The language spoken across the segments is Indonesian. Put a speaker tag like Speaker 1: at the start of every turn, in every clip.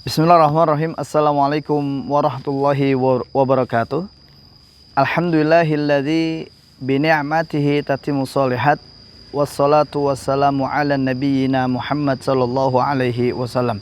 Speaker 1: Bismillahirrahmanirrahim. Assalamualaikum warahmatullahi wabarakatuh. Alhamdulillahilladzi bini'matihi tatimmu shalihat. Wassalatu wassalamu ala nabiyyina Muhammad sallallahu alaihi wasallam.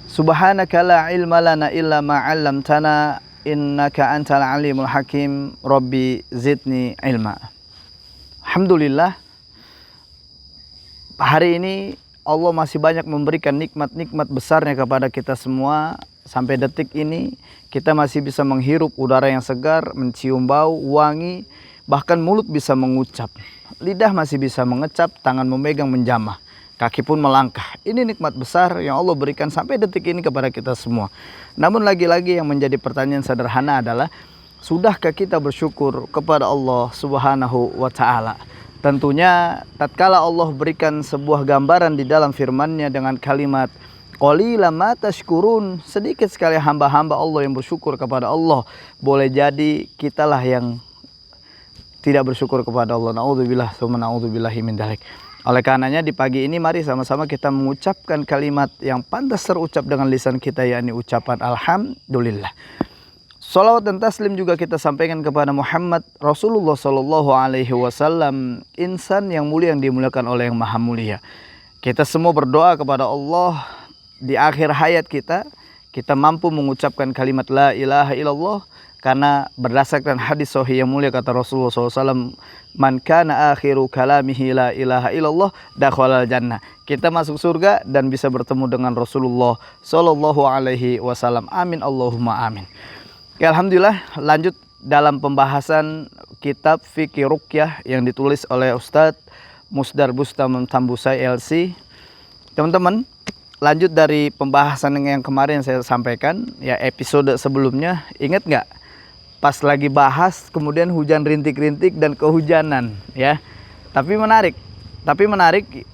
Speaker 1: Subhanaka la ilma lana illa ma 'allamtana innaka antal alimul hakim. Rabbi zidni ilma. Alhamdulillah, hari ini Allah masih banyak memberikan nikmat-nikmat besarnya kepada kita semua. Sampai detik ini kita masih bisa menghirup udara yang segar, mencium bau, wangi, bahkan mulut bisa mengucap, lidah masih bisa mengecap, tangan memegang menjamah, kaki pun melangkah. Ini nikmat besar yang Allah berikan sampai detik ini kepada kita semua. Namun lagi-lagi yang menjadi pertanyaan sederhana adalah, sudahkah kita bersyukur kepada Allah Subhanahu wa Ta'ala? Tentunya tatkala Allah berikan sebuah gambaran di dalam firman-Nya dengan kalimat qalilan ma tashkurun, sedikit sekali hamba-hamba Allah yang bersyukur kepada Allah. Boleh jadi kitalah yang tidak bersyukur kepada Allah. Naudzubillah tsumma naudzubillahi min dzalik. Oleh karenanya di pagi ini mari sama-sama kita mengucapkan kalimat yang pantas terucap dengan lisan kita, yakni ucapan alhamdulillah. Salawat dan taslim juga kita sampaikan kepada Muhammad Rasulullah Sallallahu Alaihi Wasallam, insan yang mulia yang dimuliakan oleh yang maha mulia. Kita semua berdoa kepada Allah di akhir hayat kita mampu mengucapkan kalimat la ilaha illallah, karena berdasarkan hadis sahih yang mulia kata Rasulullah SAW, man kana akhiru kalamihi la ilaha illallah dakhalal jannah. Kita masuk surga dan bisa bertemu dengan Rasulullah Sallallahu Alaihi Wasallam. Amin Allahumma amin. Ya, alhamdulillah, lanjut dalam pembahasan kitab Fikih Ruqyah yang ditulis oleh Ustadz Musdar Bustam Tambusai LC. Teman-teman, lanjut dari pembahasan yang kemarin saya sampaikan, ya episode sebelumnya, ingat nggak? Pas lagi bahas, kemudian hujan rintik-rintik dan kehujanan, ya. Tapi menarik,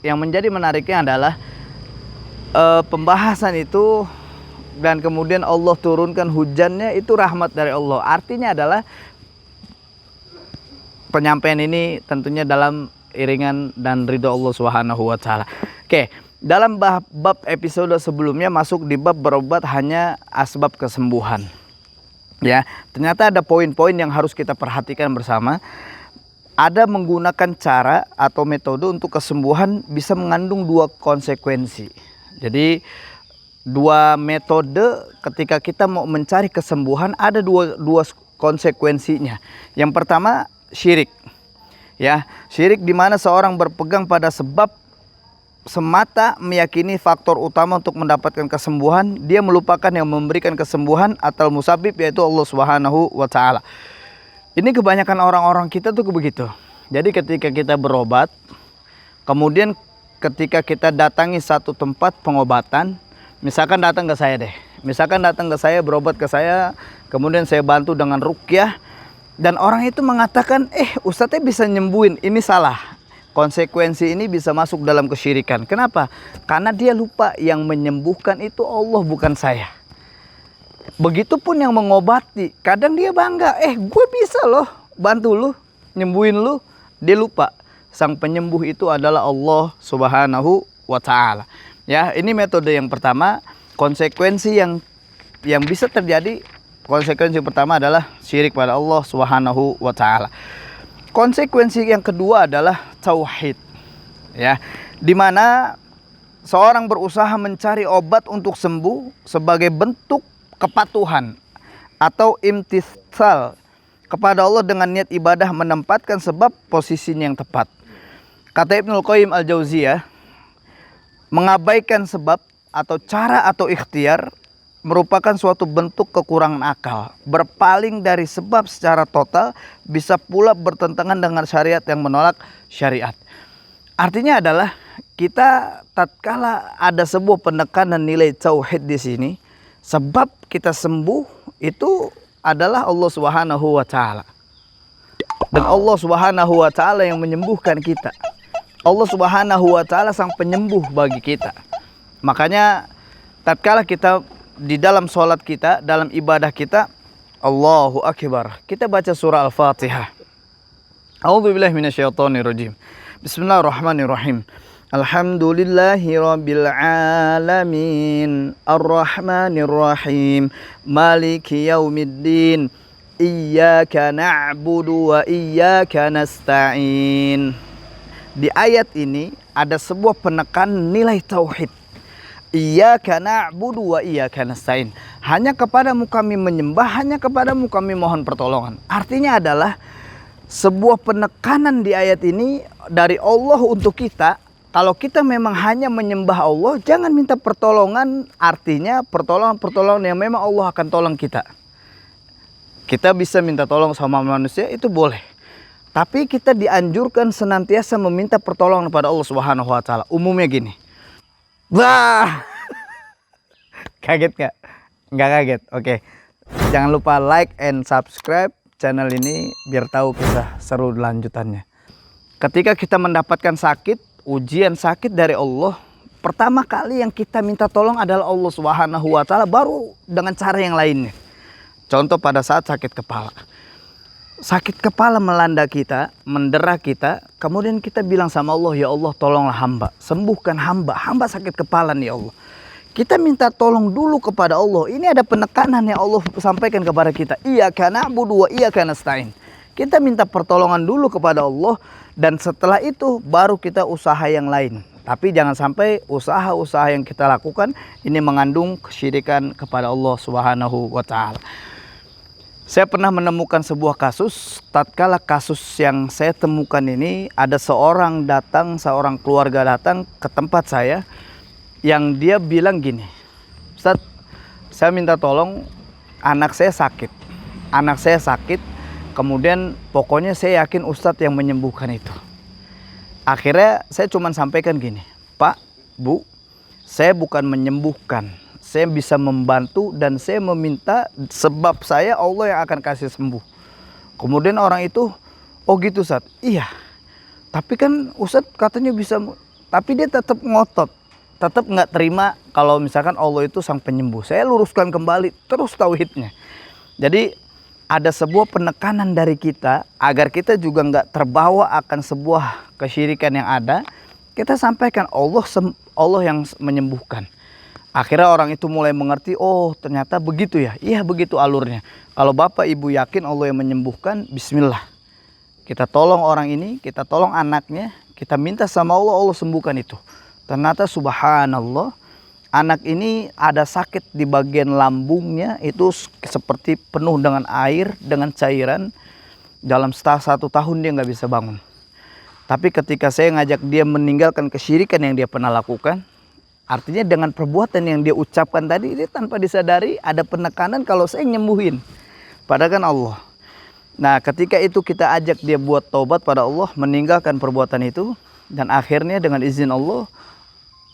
Speaker 1: yang menjadi menariknya adalah pembahasan itu, dan kemudian Allah turunkan hujannya, itu rahmat dari Allah. Artinya adalah penyampaian ini tentunya dalam iringan dan ridho Allah Subhanahu wa Ta'ala. Oke, dalam bab episode sebelumnya masuk di bab berobat hanya asbab kesembuhan. Ya, ternyata ada poin-poin yang harus kita perhatikan bersama. Ada menggunakan cara atau metode untuk kesembuhan bisa mengandung dua konsekuensi. Jadi dua metode ketika kita mau mencari kesembuhan ada dua konsekuensinya. Yang pertama syirik. Ya, syirik di mana seorang berpegang pada sebab semata meyakini faktor utama untuk mendapatkan kesembuhan, dia melupakan yang memberikan kesembuhan atau musabib, yaitu Allah Subhanahu wa Ta'ala. Ini kebanyakan orang-orang kita tuh begitu. Jadi ketika kita berobat, kemudian ketika kita datangi satu tempat pengobatan, misalkan datang ke saya, berobat ke saya, kemudian saya bantu dengan ruqyah, dan orang itu mengatakan, ustadznya bisa nyembuhin, ini salah. Konsekuensi ini bisa masuk dalam kesyirikan. Kenapa? Karena dia lupa yang menyembuhkan itu Allah, bukan saya. Begitupun yang mengobati, kadang dia bangga, gue bisa loh bantu lu, nyembuhin lu. Dia lupa sang penyembuh itu adalah Allah Subhanahu wa Ta'ala. Ya, ini metode yang pertama. Konsekuensi yang bisa terjadi, konsekuensi pertama adalah syirik pada Allah Subhanahu wa Ta'ala. Konsekuensi yang kedua adalah tauhid. Ya, di mana seorang berusaha mencari obat untuk sembuh sebagai bentuk kepatuhan atau imtithal kepada Allah dengan niat ibadah, menempatkan sebab posisinya yang tepat. Kata Ibnul Qayyim Al-Jauziyah, mengabaikan sebab atau cara atau ikhtiar merupakan suatu bentuk kekurangan akal. Berpaling dari sebab secara total bisa pula bertentangan dengan syariat yang menolak syariat. Artinya adalah kita tatkala ada sebuah penekanan nilai tauhid di sini, sebab kita sembuh itu adalah Allah Subhanahu wa Ta'ala. Dan Allah Subhanahu wa Ta'ala yang menyembuhkan kita. Allah Subhanahu wa Ta'ala sang penyembuh bagi kita. Makanya tatkala kita di dalam sholat kita, dalam ibadah kita, Allahu Akbar, kita baca surah Al-Fatihah. A'udzubillahi minasyaitonirrajim. Bismillahirrahmanirrahim. Alhamdulillahirabbil alamin, arrahmanir rahim, maliki yaumiddin, iyyaka na'budu wa iyyaka nasta'in. Di ayat ini ada sebuah penekan nilai tauhid. Iyyaka na'budu wa iyyaka nasta'in. Hanya kepadamu kami menyembah, hanya kepadamu kami mohon pertolongan. Artinya adalah sebuah penekanan di ayat ini dari Allah untuk kita. Kalau kita memang hanya menyembah Allah, jangan minta pertolongan. Artinya pertolongan yang memang Allah akan tolong kita. Kita bisa minta tolong sama manusia, itu boleh. Tapi kita dianjurkan senantiasa meminta pertolongan kepada Allah Subhanahu wa taala. Umumnya gini. Wah. Kaget gak? Nggak kaget. Oke. Jangan lupa like and subscribe channel ini biar tahu kisah seru lanjutannya. Ketika kita mendapatkan sakit, ujian sakit dari Allah, pertama kali yang kita minta tolong adalah Allah Subhanahu wa taala, baru dengan cara yang lainnya. Contoh pada saat sakit kepala. Sakit kepala melanda kita, mendera kita, kemudian kita bilang sama Allah, ya Allah tolonglah hamba, sembuhkan hamba, hamba sakit kepala nih ya Allah. Kita minta tolong dulu kepada Allah. Ini ada penekanan yang Allah sampaikan kepada kita. Iyyaka na'budu wa iyyaka nasta'in. Kita minta pertolongan dulu kepada Allah, dan setelah itu baru kita usaha yang lain. Tapi jangan sampai usaha-usaha yang kita lakukan ini mengandung kesyirikan kepada Allah Subhanahu wa taala. Saya pernah menemukan sebuah kasus. Tatkala kasus yang saya temukan ini, ada seorang keluarga datang ke tempat saya, yang dia bilang gini, Ustaz, saya minta tolong, anak saya sakit, kemudian pokoknya saya yakin Ustadz yang menyembuhkan itu. Akhirnya saya cuma sampaikan gini, Pak, Bu, saya bukan menyembuhkan, saya bisa membantu dan saya meminta, sebab saya Allah yang akan kasih sembuh. Kemudian orang itu, oh gitu Ustadz, iya, tapi kan Ustadz katanya bisa, tapi dia tetap ngotot, tetap nggak terima kalau misalkan Allah itu sang penyembuh. Saya luruskan kembali terus tauhidnya. Jadi ada sebuah penekanan dari kita agar kita juga nggak terbawa akan sebuah kesyirikan yang ada. Kita sampaikan Allah yang menyembuhkan. Akhirnya orang itu mulai mengerti, oh ternyata begitu ya. Iya begitu alurnya. Kalau Bapak Ibu yakin Allah yang menyembuhkan, bismillah. Kita tolong orang ini, kita tolong anaknya, kita minta sama Allah, Allah sembuhkan itu. Ternyata subhanallah, anak ini ada sakit di bagian lambungnya, itu seperti penuh dengan air, dengan cairan. Dalam 1 tahun dia nggak bisa bangun. Tapi ketika saya ngajak dia meninggalkan kesyirikan yang dia pernah lakukan, artinya dengan perbuatan yang dia ucapkan tadi, dia tanpa disadari ada penekanan kalau saya nyembuhin. Padahal kan Allah. Nah ketika itu kita ajak dia buat taubat pada Allah, meninggalkan perbuatan itu, dan akhirnya dengan izin Allah,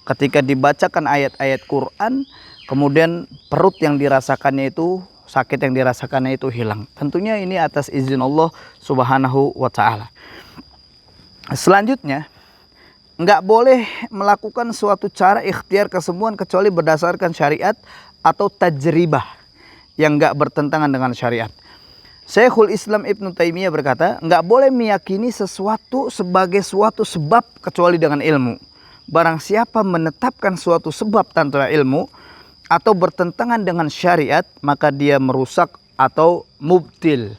Speaker 1: ketika dibacakan ayat-ayat Quran, kemudian perut yang dirasakannya itu, sakit yang dirasakannya itu hilang. Tentunya ini atas izin Allah Subhanahu wa taala. Selanjutnya, nggak boleh melakukan suatu cara ikhtiar kesembuhan kecuali berdasarkan syariat atau tajribah yang nggak bertentangan dengan syariat. Syekhul Islam Ibnu Taimiyah berkata, nggak boleh meyakini sesuatu sebagai suatu sebab kecuali dengan ilmu. Barang siapa menetapkan suatu sebab tanpa ilmu atau bertentangan dengan syariat, maka dia merusak atau mubtil.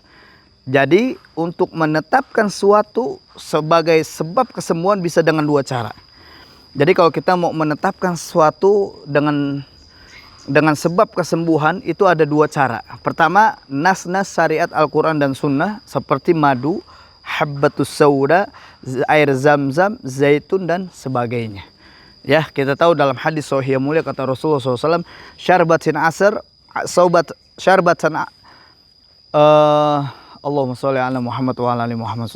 Speaker 1: Jadi untuk menetapkan suatu sebagai sebab kesembuhan bisa dengan 2 cara. Jadi kalau kita mau menetapkan suatu dengan sebab kesembuhan, itu ada 2 cara. Pertama, nas-nas syariat Al-Quran dan Sunnah seperti madu, habbatus sauda, air zam-zam, zaitun dan sebagainya. Ya, kita tahu dalam hadis sahih mulia kata Rasulullah SAW, syarbatin asr, syarbatan Allahumma sholli ala Muhammad wa ala ali Muhammad.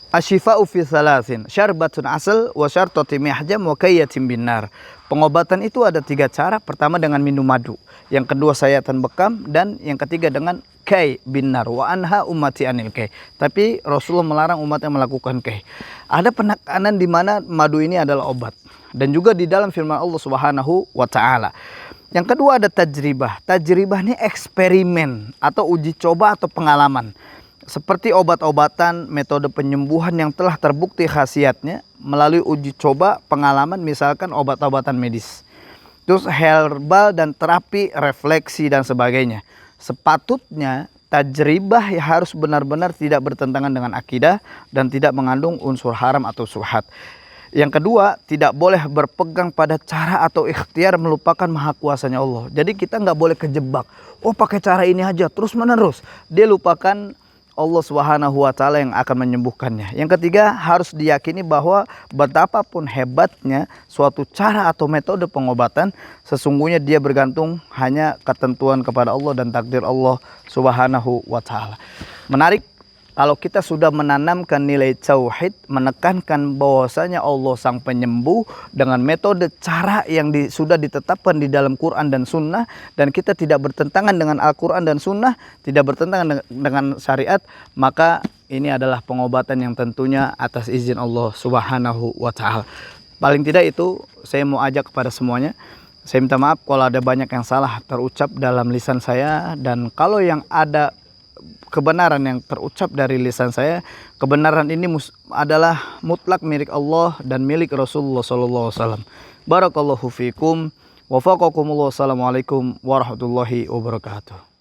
Speaker 1: Asyifa'u fi thalathin, syarbatun asal wa syartati mihjam wa kayyatin binar. Pengobatan itu ada 3 cara. Pertama dengan minum madu, yang kedua sayatan bekam, dan yang ketiga dengan kay binar. Wa anha ummati anil kay. Tapi Rasulullah melarang umatnya melakukan kay. Ada penekanan di mana madu ini adalah obat, dan juga di dalam firman Allah Subhanahu wa taala. Yang kedua ada tajribah. Tajribah ini eksperimen atau uji coba atau pengalaman. seperti obat-obatan, metode penyembuhan yang telah terbukti khasiatnya melalui uji coba pengalaman, misalkan obat-obatan medis. Terus herbal dan terapi refleksi dan sebagainya. Sepatutnya tajribah harus benar-benar tidak bertentangan dengan akidah dan tidak mengandung unsur haram atau syubhat. Yang kedua, tidak boleh berpegang pada cara atau ikhtiar melupakan maha kuasanya Allah. Jadi kita nggak boleh kejebak. Oh, pakai cara ini aja terus menerus. Dia lupakan Allah Subhanahu wa taala yang akan menyembuhkannya. Yang ketiga, harus diyakini bahwa betapapun hebatnya suatu cara atau metode pengobatan, sesungguhnya dia bergantung hanya ketentuan kepada Allah dan takdir Allah Subhanahu wa taala. Menarik kalau kita sudah menanamkan nilai tauhid, menekankan bahwasanya Allah sang penyembuh dengan metode cara yang sudah ditetapkan di dalam Quran dan Sunnah, dan kita tidak bertentangan dengan Al-Quran dan Sunnah, tidak bertentangan dengan syariat, maka ini adalah pengobatan yang tentunya atas izin Allah Subhanahu wa taala. Paling tidak itu saya mau ajak kepada semuanya. Saya minta maaf kalau ada banyak yang salah terucap dalam lisan saya, dan kalau yang ada kebenaran yang terucap dari lisan saya, kebenaran ini adalah mutlak milik Allah dan milik Rasulullah SAW. Barakallahu fikum, wafaqakumullah. Assalamualaikum warahmatullahi wabarakatuh.